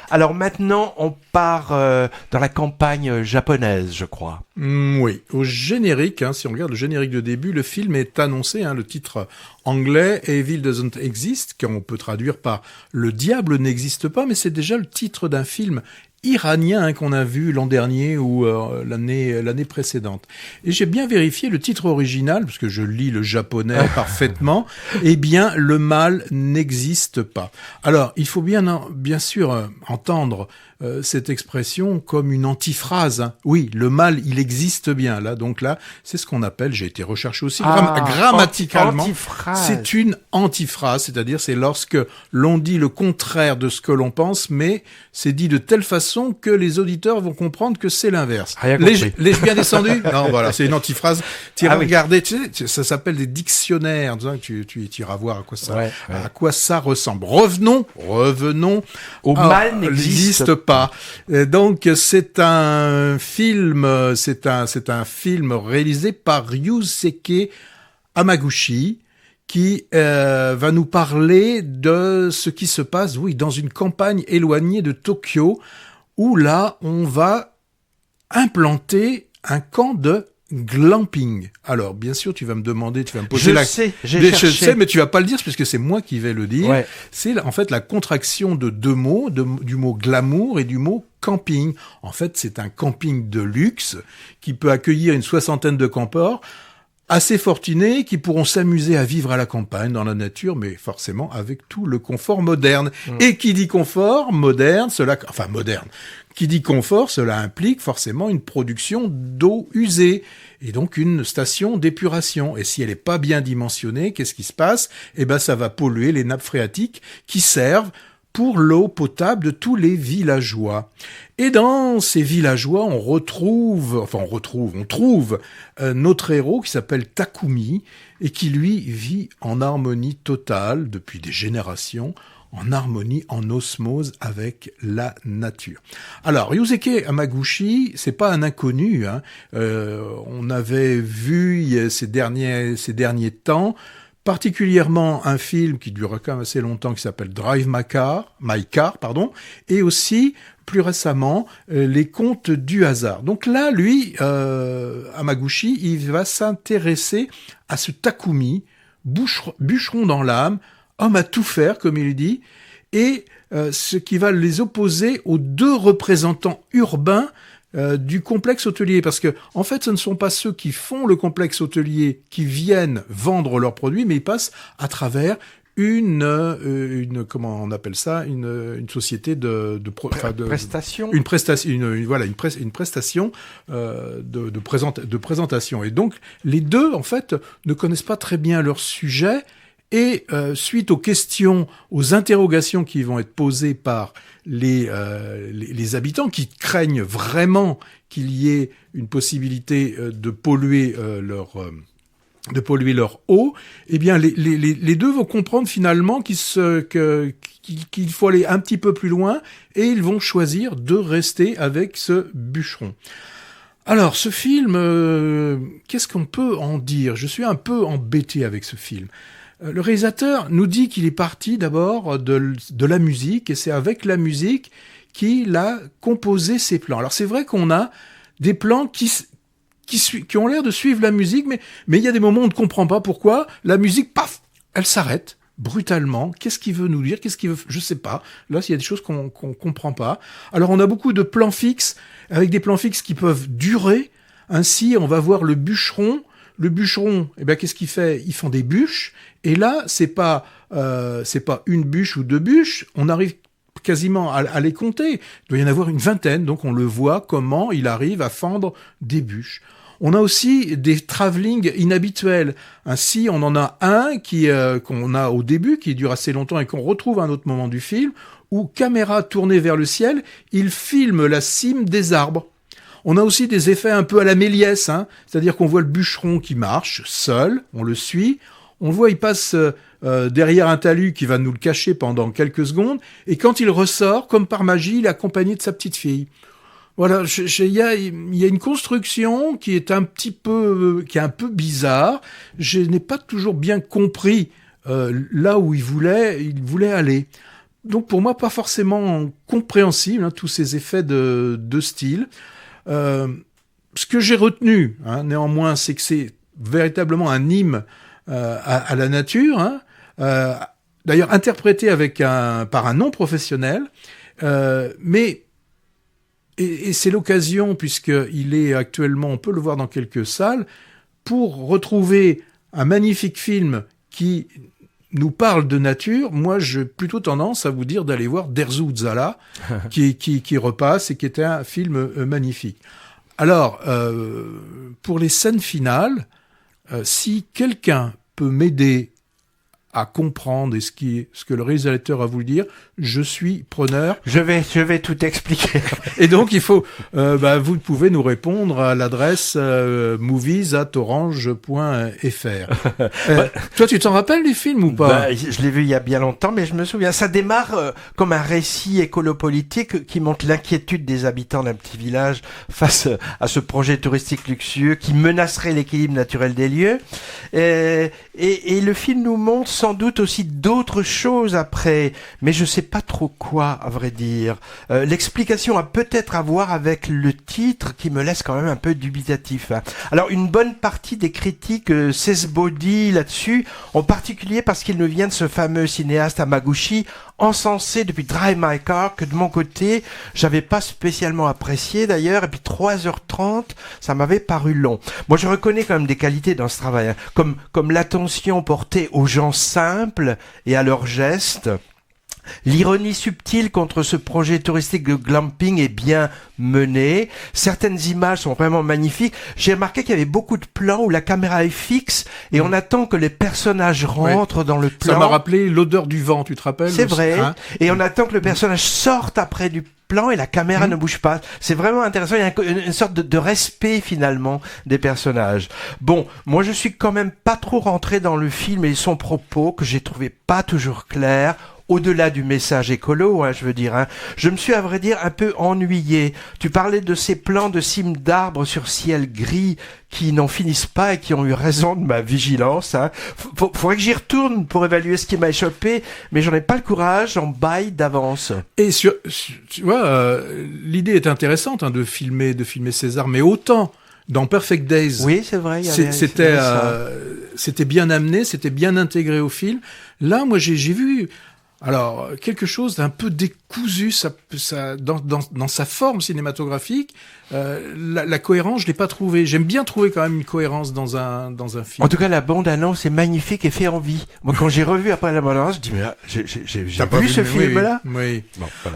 Alors maintenant, on part dans la campagne japonaise, je crois. Oui, au générique, si on regarde le générique de début, le film est annoncé, le titre anglais, Evil Doesn't Exist, qu'on peut traduire par Le diable n'existe pas, mais c'est déjà le titre d'un film iranien qu'on a vu l'an dernier ou l'année précédente. Et j'ai bien vérifié le titre original, parce que je lis le japonais parfaitement, eh bien, le mal n'existe pas. Alors, il faut bien sûr entendre cette expression comme une antiphrase. Oui, le mal, il existe bien. Donc là, c'est ce qu'on appelle, j'ai été recherché aussi, grammaticalement, c'est une antiphrase, c'est-à-dire c'est lorsque l'on dit le contraire de ce que l'on pense, mais c'est dit de telle façon que les auditeurs vont comprendre que c'est l'inverse. L'ai-je bien descendu? Non, voilà, c'est une antiphrase. Tu iras regarder, tu sais, ça s'appelle des dictionnaires. Tu iras voir à quoi ça ressemble. Revenons au mal n'existe pas. Donc c'est un film réalisé par Ryusuke Hamaguchi qui va nous parler de ce qui se passe, dans une campagne éloignée de Tokyo, où là on va implanter un camp de glamping. Alors, bien sûr, tu vas me demander, tu vas me poser je sais, mais tu vas pas le dire puisque c'est moi qui vais le dire. Ouais. C'est en fait la contraction de deux mots, du mot glamour et du mot camping. En fait, c'est un camping de luxe qui peut accueillir une 60aine de campeurs assez fortunés qui pourront s'amuser à vivre à la campagne, dans la nature, mais forcément avec tout le confort moderne. Et qui dit confort moderne, qui dit confort, cela implique forcément une production d'eau usée et donc une station d'épuration. Et si elle n'est pas bien dimensionnée, qu'est-ce qui se passe? Ça va polluer les nappes phréatiques qui servent pour l'eau potable de tous les villageois. Et dans ces villageois, on trouve notre héros qui s'appelle Takumi et qui, lui, vit en harmonie totale depuis des générations, en harmonie, en osmose avec la nature. Alors, Ryusuke Hamaguchi, c'est pas un inconnu. On avait vu ces derniers temps particulièrement un film qui dure quand même assez longtemps qui s'appelle Drive My Car, et aussi plus récemment Les Contes du hasard. Donc là, lui, Hamaguchi, il va s'intéresser à ce Takumi, bûcheron dans l'âme, homme à tout faire, comme il dit, et ce qui va les opposer aux deux représentants urbains du complexe hôtelier, parce que en fait ce ne sont pas ceux qui font le complexe hôtelier qui viennent vendre leurs produits, mais ils passent à travers une comment on appelle ça, une société de prestation, une prestation de présentation. Et donc les deux en fait ne connaissent pas très bien leur sujet. Et suite aux interrogations qui vont être posées par les habitants qui craignent vraiment qu'il y ait une possibilité de polluer leur eau, eh bien les deux vont comprendre finalement qu'il faut aller un petit peu plus loin et ils vont choisir de rester avec ce bûcheron. Alors ce film, qu'est-ce qu'on peut en dire? Je suis un peu embêté avec ce film. Le réalisateur nous dit qu'il est parti d'abord de la musique, et c'est avec la musique qu'il a composé ses plans. Alors c'est vrai qu'on a des plans qui ont l'air de suivre la musique, mais il y a des moments où on ne comprend pas pourquoi la musique, paf, elle s'arrête brutalement. Qu'est-ce qu'il veut nous dire? Je sais pas. Là, il y a des choses qu'on comprend pas. Alors on a beaucoup de plans fixes, avec des plans fixes qui peuvent durer. Ainsi, on va voir le bûcheron. Le bûcheron, qu'est-ce qu'il fait? Ils font des bûches. Et là, c'est pas une bûche ou deux bûches. On arrive quasiment à les compter. Il doit y en avoir une vingtaine. Donc, on le voit comment il arrive à fendre des bûches. On a aussi des travelling inhabituels. Ainsi, on en a un qu'on a au début, qui dure assez longtemps et qu'on retrouve à un autre moment du film, où, caméra tournée vers le ciel, il filme la cime des arbres. On a aussi des effets un peu à la Méliès, c'est-à-dire qu'on voit le bûcheron qui marche seul, on le suit, on le voit, il passe derrière un talus qui va nous le cacher pendant quelques secondes, et quand il ressort, comme par magie, il est accompagné de sa petite fille. Voilà, il y a une construction qui est un peu bizarre. Je n'ai pas toujours bien compris là où il voulait aller. donc pour moi pas forcément compréhensible, hein, tous ces effets de style. Ce que j'ai retenu, hein, néanmoins, c'est que c'est véritablement un hymne à la nature, hein, d'ailleurs interprété par un non professionnel, mais et c'est l'occasion, puisqu'il est actuellement, on peut le voir dans quelques salles, pour retrouver un magnifique film qui nous parle de nature. Moi, j'ai plutôt tendance à vous dire d'aller voir Derzu Uzala, qui repasse et qui était un film magnifique. Alors, pour les scènes finales, si quelqu'un peut m'aider à comprendre ce que le réalisateur a voulu dire, je suis preneur. Je vais tout expliquer. Et donc, il faut, vous pouvez nous répondre à l'adresse movies@orange.fr. Toi, tu t'en rappelles du film ou pas? Je l'ai vu il y a bien longtemps, mais je me souviens. Ça démarre comme un récit écolo-politique qui montre l'inquiétude des habitants d'un petit village face à ce projet touristique luxueux qui menacerait l'équilibre naturel des lieux. Et le film nous montre sans doute aussi d'autres choses après, mais je sais pas trop quoi, à vrai dire. L'explication a peut-être à voir avec le titre qui me laisse quand même un peu dubitatif, hein. Alors, une bonne partie des critiques s'esbaudit là-dessus, en particulier parce qu'il nous vient de ce fameux cinéaste Hamaguchi, encensé depuis Drive My Car, que de mon côté, j'avais pas spécialement apprécié d'ailleurs, et puis 3h30, ça m'avait paru long. Moi, je reconnais quand même des qualités dans ce travail, hein, comme l'attention portée aux gens simples et à leurs gestes. L'ironie subtile contre ce projet touristique de glamping est bien menée. Certaines images sont vraiment magnifiques. J'ai remarqué qu'il y avait beaucoup de plans où la caméra est fixe et on attend que les personnages rentrent dans le plan. Ça m'a rappelé L'odeur du vent, tu te rappelles? C'est vrai. Hein, et on attend que le personnage sorte après du plan et la caméra ne bouge pas. C'est vraiment intéressant. Il y a une sorte de respect finalement des personnages. Bon, moi je suis quand même pas trop rentré dans le film et son propos que j'ai trouvé pas toujours clair. Au-delà du message écolo, hein, je veux dire, hein, je me suis à vrai dire un peu ennuyé. Tu parlais de ces plans de cimes d'arbres sur ciel gris qui n'en finissent pas et qui ont eu raison de ma vigilance. Hein. Faudrait que j'y retourne pour évaluer ce qui m'a échappé, mais j'en ai pas le courage, j'en baille d'avance. Et tu vois, l'idée est intéressante, hein, de filmer César, mais autant dans Perfect Days. Oui, c'est vrai. C'était bien amené, c'était bien intégré au film. Là, moi, j'ai vu. Alors, quelque chose d'un peu décousu dans sa forme cinématographique. La cohérence, je l'ai pas trouvée. J'aime bien trouver quand même une cohérence dans un film. En tout cas, la bande-annonce est magnifique et fait envie. Moi, quand j'ai revu après la bande-annonce, je dis, mais là, j'ai vu ce film-là? Oui. Bon, voilà.